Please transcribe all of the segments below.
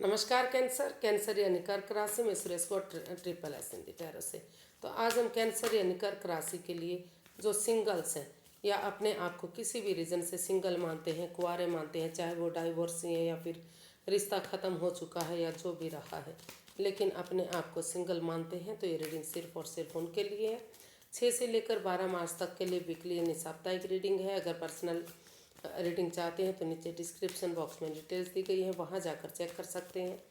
नमस्कार कैंसर यानी कर्क राशि में सुरेश को ट्रिपल एस हिंदी टैरो से। तो आज हम कैंसर यानी कर्क राशि के लिए जो सिंगल्स हैं या अपने आप को किसी भी रीज़न से सिंगल मानते हैं, कुंवारे मानते हैं, चाहे वो डाइवोर्सी है या फिर रिश्ता ख़त्म हो चुका है या जो भी रहा है, लेकिन अपने आप को सिंगल मानते हैं, तो ये रीडिंग सिर्फ और सिर्फ उनके लिए है। 6 से लेकर 12 मार्च तक के लिए वीकली यानी साप्ताहिक रीडिंग है। अगर पर्सनल रीडिंग चाहते हैं तो नीचे डिस्क्रिप्शन बॉक्स में डिटेल्स दी गई है, वहाँ जाकर चेक कर सकते हैं।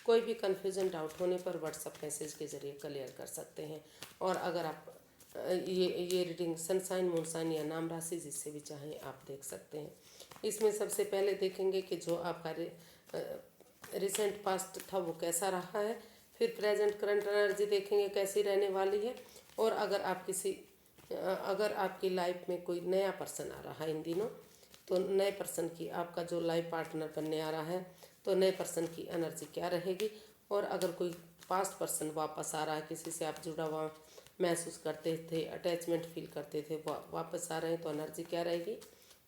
कोई भी कन्फ्यूज़न डाउट होने पर व्हाट्सएप मैसेज के ज़रिए क्लियर कर सकते हैं। और अगर आप ये रीडिंग सनसाइन, मूनसाइन या नाम राशि जिससे भी चाहें आप देख सकते हैं। इसमें सबसे पहले देखेंगे कि जो आपका रिसेंट पास्ट था वो कैसा रहा है, फिर प्रेजेंट करंट एनर्जी देखेंगे कैसी रहने वाली है। और अगर आपकी लाइफ में कोई नया पर्सन आ रहा है इन दिनों, तो नए पर्सन की, आपका जो लाइफ पार्टनर बनने आ रहा है, तो नए पर्सन की एनर्जी क्या रहेगी। और अगर कोई पास्ट पर्सन वापस आ रहा है, किसी से आप जुड़ा हुआ महसूस करते थे, अटैचमेंट फील करते थे, वापस आ रहे हैं, तो एनर्जी क्या रहेगी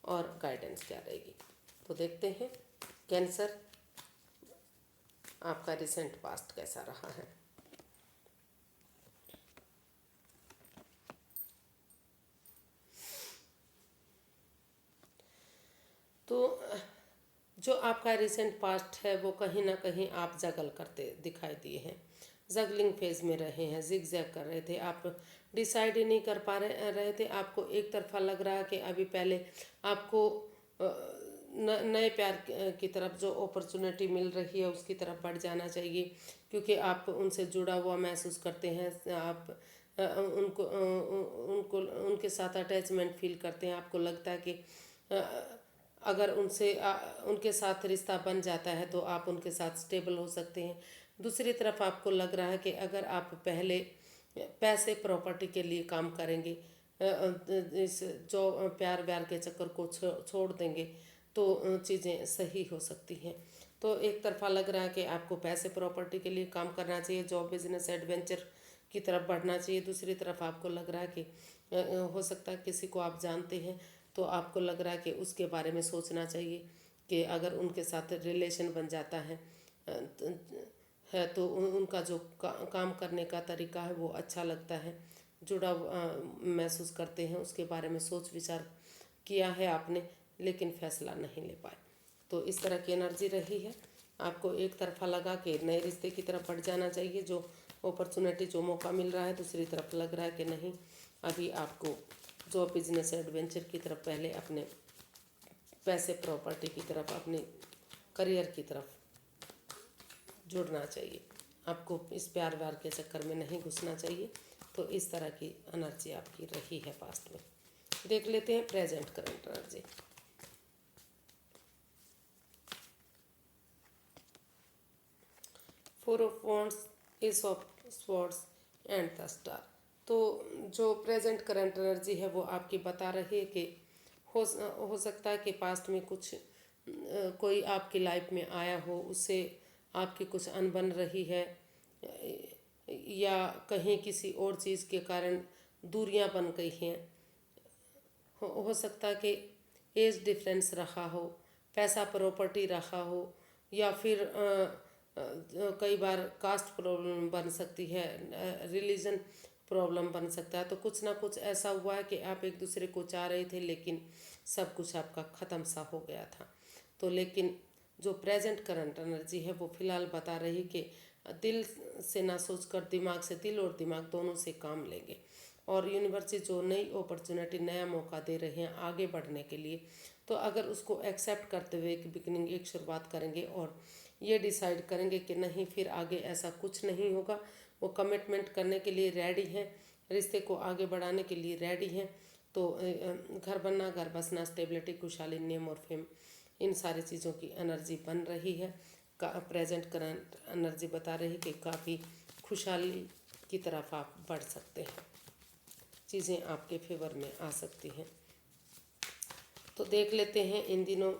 और गाइडेंस क्या रहेगी। तो देखते हैं कैंसर, आपका रिसेंट पास्ट कैसा रहा है। तो जो आपका रिसेंट पास्ट है वो कहीं ना कहीं आप जगल करते दिखाई दिए हैं, जगलिंग फेज में रहे हैं, जिग जैग कर रहे थे, आप डिसाइड ही नहीं कर पा रहे थे। आपको एक तरफा लग रहा है कि अभी पहले आपको नए प्यार की तरफ जो अपॉर्चुनिटी मिल रही है उसकी तरफ बढ़ जाना चाहिए, क्योंकि आप उनसे जुड़ा हुआ महसूस करते हैं, आप उनको उनके साथ अटैचमेंट फील करते हैं। आपको लगता है कि अगर उनके साथ रिश्ता बन जाता है तो आप उनके साथ स्टेबल हो सकते हैं। दूसरी तरफ आपको लग रहा है कि अगर आप पहले पैसे प्रॉपर्टी के लिए काम करेंगे, इस जो प्यार व्यार के चक्कर को छोड़ देंगे, तो चीज़ें सही हो सकती हैं। तो एक तरफा लग रहा है कि आपको पैसे प्रॉपर्टी के लिए काम करना चाहिए, जॉब बिजनेस एडवेंचर की तरफ बढ़ना चाहिए। दूसरी तरफ आपको लग रहा है कि हो सकता है किसी को आप जानते हैं, तो आपको लग रहा है कि उसके बारे में सोचना चाहिए कि अगर उनके साथ रिलेशन बन जाता है तो उनका जो काम करने का तरीका है वो अच्छा लगता है, जुड़ा महसूस करते हैं। उसके बारे में सोच विचार किया है आपने, लेकिन फैसला नहीं ले पाए। तो इस तरह की एनर्जी रही है। आपको एक तरफा लगा कि नए रिश्ते की तरफ बढ़ जाना चाहिए, जो अपॉर्चुनिटी, जो मौका मिल रहा है। दूसरी तरफ लग रहा है कि नहीं, अभी आपको जो बिजनेस एडवेंचर की तरफ, पहले अपने पैसे प्रॉपर्टी की तरफ, अपने करियर की तरफ जुड़ना चाहिए। आपको इस प्यार व्यार के चक्कर में नहीं घुसना चाहिए। तो इस तरह की एनर्जी आपकी रही है पास्ट में। देख लेते हैं present current energy. Four of wands, S of swords and the star. तो जो प्रेजेंट करंट एनर्जी है वो आपकी बता रही है कि हो सकता है कि पास्ट में कुछ कोई आपकी लाइफ में आया हो, उससे आपकी कुछ अनबन रही है, या कहीं किसी और चीज़ के कारण दूरियां बन गई हैं। हो सकता है कि एज डिफरेंस रहा हो, पैसा प्रॉपर्टी रहा हो, या फिर कई बार कास्ट प्रॉब्लम बन सकती है, रिलीजन प्रॉब्लम बन सकता है। तो कुछ ना कुछ ऐसा हुआ है कि आप एक दूसरे को चाह रहे थे, लेकिन सब कुछ आपका ख़त्म सा हो गया था। तो लेकिन जो प्रेजेंट करंट एनर्जी है वो फिलहाल बता रही कि दिल से ना सोचकर दिमाग से, दिल और दिमाग दोनों से काम लेंगे। और यूनिवर्सिटी जो नई अपॉर्चुनिटी, नया मौका दे रहे हैं आगे बढ़ने के लिए, तो अगर उसको एक्सेप्ट करते हुए एक बिगनिंग, एक शुरुआत करेंगे और ये डिसाइड करेंगे कि नहीं, फिर आगे ऐसा कुछ नहीं होगा, वो कमिटमेंट करने के लिए रेडी हैं, रिश्ते को आगे बढ़ाने के लिए रेडी हैं, तो घर बनना, घर बसना, स्टेबिलिटी, खुशहाली, नेम और फेम, इन सारी चीज़ों की एनर्जी बन रही है। प्रेजेंट करंट एनर्जी बता रही कि काफ़ी खुशहाली की तरफ आप बढ़ सकते हैं, चीज़ें आपके फेवर में आ सकती हैं। तो देख लेते हैं इन दिनों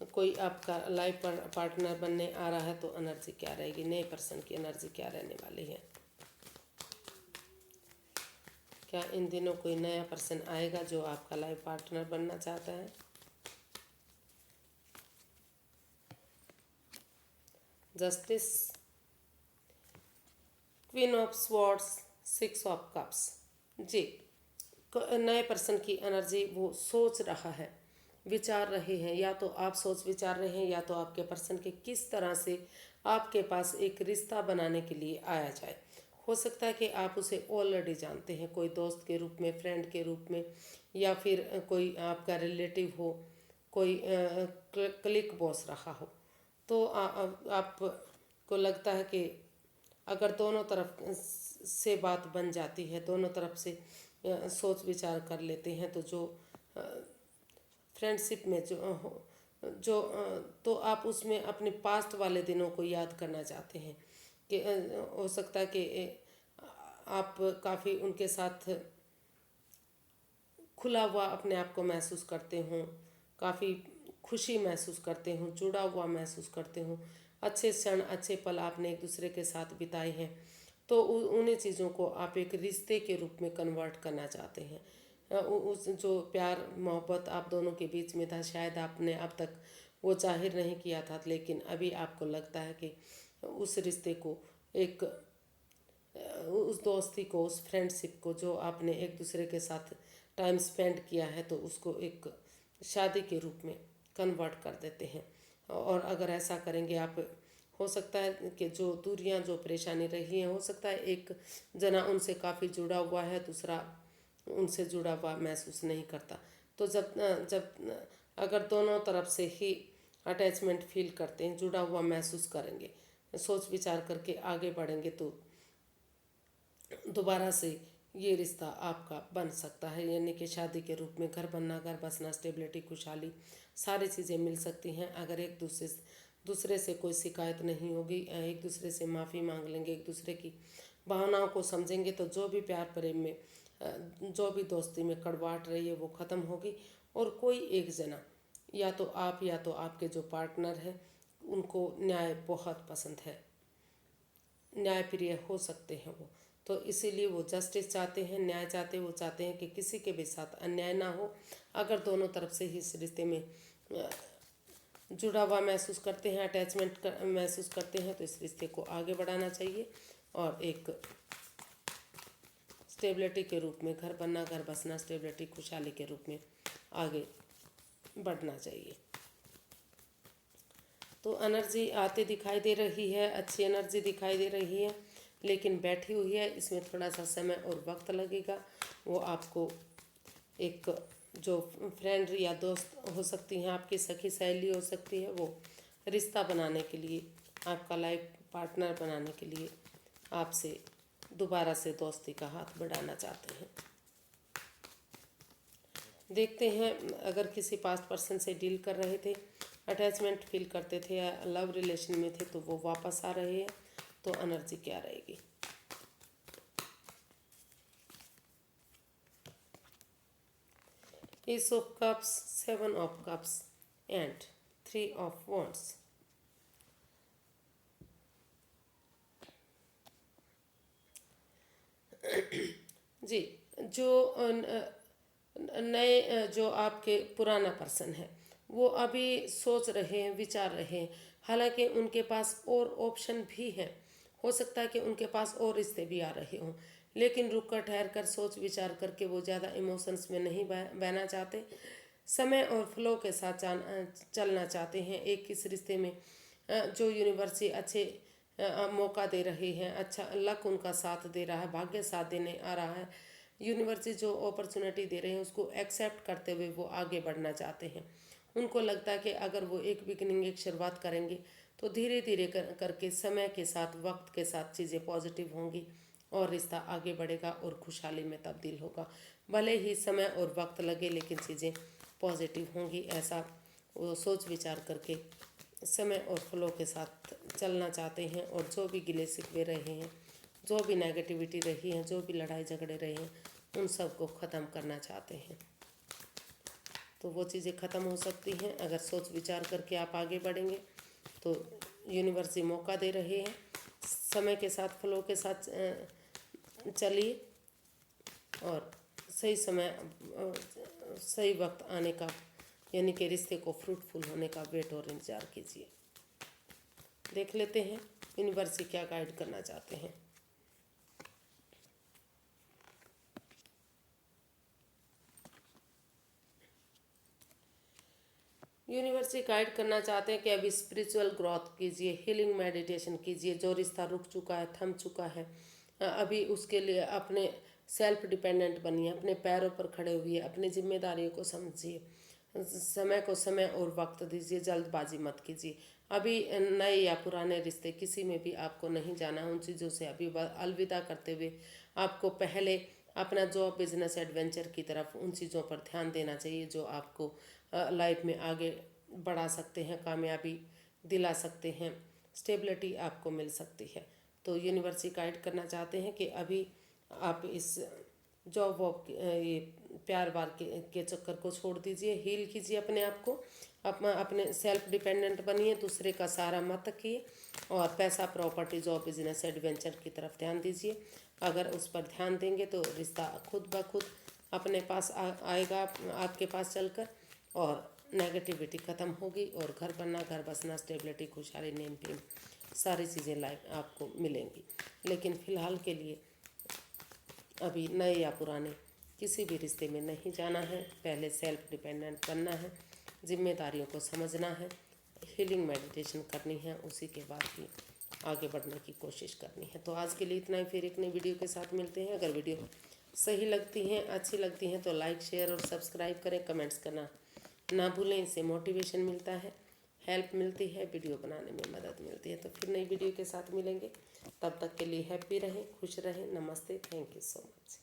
कोई आपका लाइफ पार्टनर बनने आ रहा है तो एनर्जी क्या रहेगी, नए पर्सन की एनर्जी क्या रहने वाली है। क्या इन दिनों कोई नया पर्सन आएगा जो आपका लाइफ पार्टनर बनना चाहता है। Justice, queen of swords, six of cups. जी, नए पर्सन की एनर्जी वो सोच रहा है, विचार रहे हैं, या तो आप सोच विचार रहे हैं या तो आपके पर्सन के किस तरह से आपके पास एक रिश्ता बनाने के लिए आया जाए। हो सकता है कि आप उसे ऑलरेडी जानते हैं, कोई दोस्त के रूप में, फ्रेंड के रूप में, या फिर कोई आपका रिलेटिव हो, कोई क्लिक बॉस रहा हो। तो आपको लगता है कि अगर दोनों तरफ से बात बन जाती है, दोनों तरफ से सोच विचार कर लेते हैं, तो जो फ्रेंडशिप में जो तो आप उसमें अपने पास्ट वाले दिनों को याद करना चाहते हैं कि हो सकता है कि आप काफ़ी उनके साथ खुला हुआ अपने आप को महसूस करते हों, काफ़ी खुशी महसूस करते हों, जुड़ा हुआ महसूस करते हों, अच्छे क्षण, अच्छे पल आपने एक दूसरे के साथ बिताए हैं। तो उन्हीं चीज़ों को आप एक रिश्ते के रूप में कन्वर्ट करना चाहते हैं। उस जो प्यार मोहब्बत आप दोनों के बीच में था, शायद आपने अब तक वो जाहिर नहीं किया था, लेकिन अभी आपको लगता है कि उस रिश्ते को एक उस दोस्ती को, उस फ्रेंडशिप को जो आपने एक दूसरे के साथ टाइम स्पेंड किया है, तो उसको एक शादी के रूप में कन्वर्ट कर देते हैं। और अगर ऐसा करेंगे आप, हो सकता है कि जो दूरियां, जो परेशानी रही हैं, हो सकता है एक जना उनसे काफ़ी जुड़ा हुआ है, दूसरा उनसे जुड़ा हुआ महसूस नहीं करता। तो जब जब अगर दोनों तरफ से ही अटैचमेंट फील करते हैं, जुड़ा हुआ महसूस करेंगे, सोच विचार करके आगे बढ़ेंगे, तो दोबारा से ये रिश्ता आपका बन सकता है। यानी कि शादी के रूप में घर बनना, घर बसना, स्टेबिलिटी, खुशहाली, सारी चीज़ें मिल सकती हैं अगर एक दूसरे से कोई शिकायत नहीं होगी, एक दूसरे से माफ़ी मांग लेंगे, एक दूसरे की भावनाओं को समझेंगे, तो जो भी प्यार प्रेम में, जो भी दोस्ती में कड़वाहट रही है वो ख़त्म होगी। और कोई एक जना, या तो आप या तो आपके जो पार्टनर हैं, उनको न्याय बहुत पसंद है, न्यायप्रिय हो सकते हैं वो, तो इसीलिए वो जस्टिस चाहते हैं, न्याय चाहते हैं। वो चाहते हैं कि किसी के भी साथ अन्याय ना हो। अगर दोनों तरफ से ही इस रिश्ते में जुड़ा हुआ महसूस करते हैं, अटैचमेंट महसूस करते हैं, तो इस रिश्ते को आगे बढ़ाना चाहिए और एक स्टेबिलिटी के रूप में, घर बनना, घर बसना, स्टेबिलिटी, खुशहाली के रूप में आगे बढ़ना चाहिए। तो एनर्जी आते दिखाई दे रही है, अच्छी एनर्जी दिखाई दे रही है, लेकिन बैठी हुई है, इसमें थोड़ा सा समय और वक्त लगेगा। वो आपको एक जो फ्रेंड या दोस्त हो सकती हैं, आपकी सखी सहेली हो सकती है, वो रिश्ता बनाने के लिए, आपका लाइफ पार्टनर बनाने के लिए आपसे दोबारा से दोस्ती का हाथ बढ़ाना चाहते हैं। देखते हैं, अगर किसी पास्ट पर्सन से डील कर रहे थे, अटैचमेंट फील करते थे या लव रिलेशन में थे, तो वो वापस आ रहे हैं, तो एनर्जी क्या रहेगी। Ace of cups, seven of cups and three of wands. जी, जो नए जो आपके पुराना पर्सन है, वो अभी सोच रहे हैं, विचार रहे हैं, हालांकि उनके पास और ऑप्शन भी हैं। हो सकता है कि उनके पास और रिश्ते भी आ रहे हों, लेकिन रुक कर, ठहर कर, सोच विचार करके वो ज़्यादा इमोशंस में नहीं बहना चाहते, समय और फ्लो के साथ चलना चाहते हैं। एक इस रिश्ते में जो यूनिवर्सिटी अच्छे मौका दे रही है, अच्छा लक उनका साथ दे रहा है, भाग्य साथ देने आ रहा है, यूनिवर्सिटी जो अपॉर्चुनिटी दे रहे हैं उसको एक्सेप्ट करते हुए वो आगे बढ़ना चाहते हैं। उनको लगता है कि अगर वो एक बिगिनिंग, एक शुरुआत करेंगे, तो धीरे धीरे करके समय के साथ, वक्त के साथ चीज़ें पॉजिटिव होंगी और रिश्ता आगे बढ़ेगा और खुशहाली में तब्दील होगा। भले ही समय और वक्त लगे, लेकिन चीज़ें पॉजिटिव होंगी, ऐसा वो सोच विचार करके समय और फ्लो के साथ चलना चाहते हैं। और जो भी गिले शिकवे रहे हैं, जो भी नेगेटिविटी रही है, जो भी लड़ाई झगड़े रहे हैं, उन सब को ख़त्म करना चाहते हैं। तो वो चीज़ें ख़त्म हो सकती हैं अगर सोच विचार करके आप आगे बढ़ेंगे। तो यूनिवर्स मौका दे रहे हैं, समय के साथ, फ्लो के साथ चलिए और सही समय, सही वक्त आने का, यानी कि रिश्ते को फ्रूटफुल होने का वेट और इंतज़ार कीजिए। देख लेते हैं यूनिवर्स क्या गाइड करना चाहते हैं। यूनिवर्स गाइड करना चाहते हैं कि अभी स्पिरिचुअल ग्रोथ कीजिए, हीलिंग मेडिटेशन कीजिए। जो रिश्ता रुक चुका है, थम चुका है, अभी उसके लिए अपने सेल्फ डिपेंडेंट बनिए, अपने पैरों पर खड़े हुए, अपनी जिम्मेदारियों को समझिए, समय को समय और वक्त दीजिए, जल्दबाजी मत कीजिए। अभी नए या पुराने रिश्ते किसी में भी आपको नहीं जाना। उन चीज़ों से अभी अलविदा करते हुए आपको पहले अपना जॉब, बिजनेस, एडवेंचर की तरफ, उन चीज़ों पर ध्यान देना चाहिए जो आपको लाइफ में आगे बढ़ा सकते हैं, कामयाबी दिला सकते हैं, स्टेबिलिटी आपको मिल सकती है। तो यूनिवर्स गाइड करना चाहते हैं कि अभी आप इस जॉब वॉब ये प्यार वार के चक्कर को छोड़ दीजिए, हील कीजिए अपने आप को, अपने सेल्फ डिपेंडेंट बनिए, दूसरे का सहारा मत रखिए और पैसा, प्रॉपर्टी, जॉब, बिजनेस, एडवेंचर की तरफ ध्यान दीजिए। अगर उस पर ध्यान देंगे तो रिश्ता खुद ब खुद अपने पास आएगा, आपके पास चलकर, और नेगेटिविटी ख़त्म होगी और घर बनना, घर बसना, स्टेबिलिटी, खुशहाली, नेम फेम, सारी चीज़ें लाइफ आपको मिलेंगी। लेकिन फ़िलहाल के लिए अभी नए या पुराने किसी भी रिश्ते में नहीं जाना है। पहले सेल्फ डिपेंडेंट बनना है, जिम्मेदारियों को समझना है, हीलिंग मेडिटेशन करनी है, उसी के बाद ही आगे बढ़ने की कोशिश करनी है। तो आज के लिए इतना ही, फिर एक नई वीडियो के साथ मिलते हैं। अगर वीडियो सही लगती हैं, अच्छी लगती हैं तो लाइक, शेयर और सब्सक्राइब करें, कमेंट्स करना ना भूलें। इससे मोटिवेशन मिलता है, हेल्प मिलती है, वीडियो बनाने में मदद मिलती है। तो फिर नई वीडियो के साथ मिलेंगे, तब तक के लिए हैप्पी रहें, खुश रहें। नमस्ते, थैंक यू सो मच।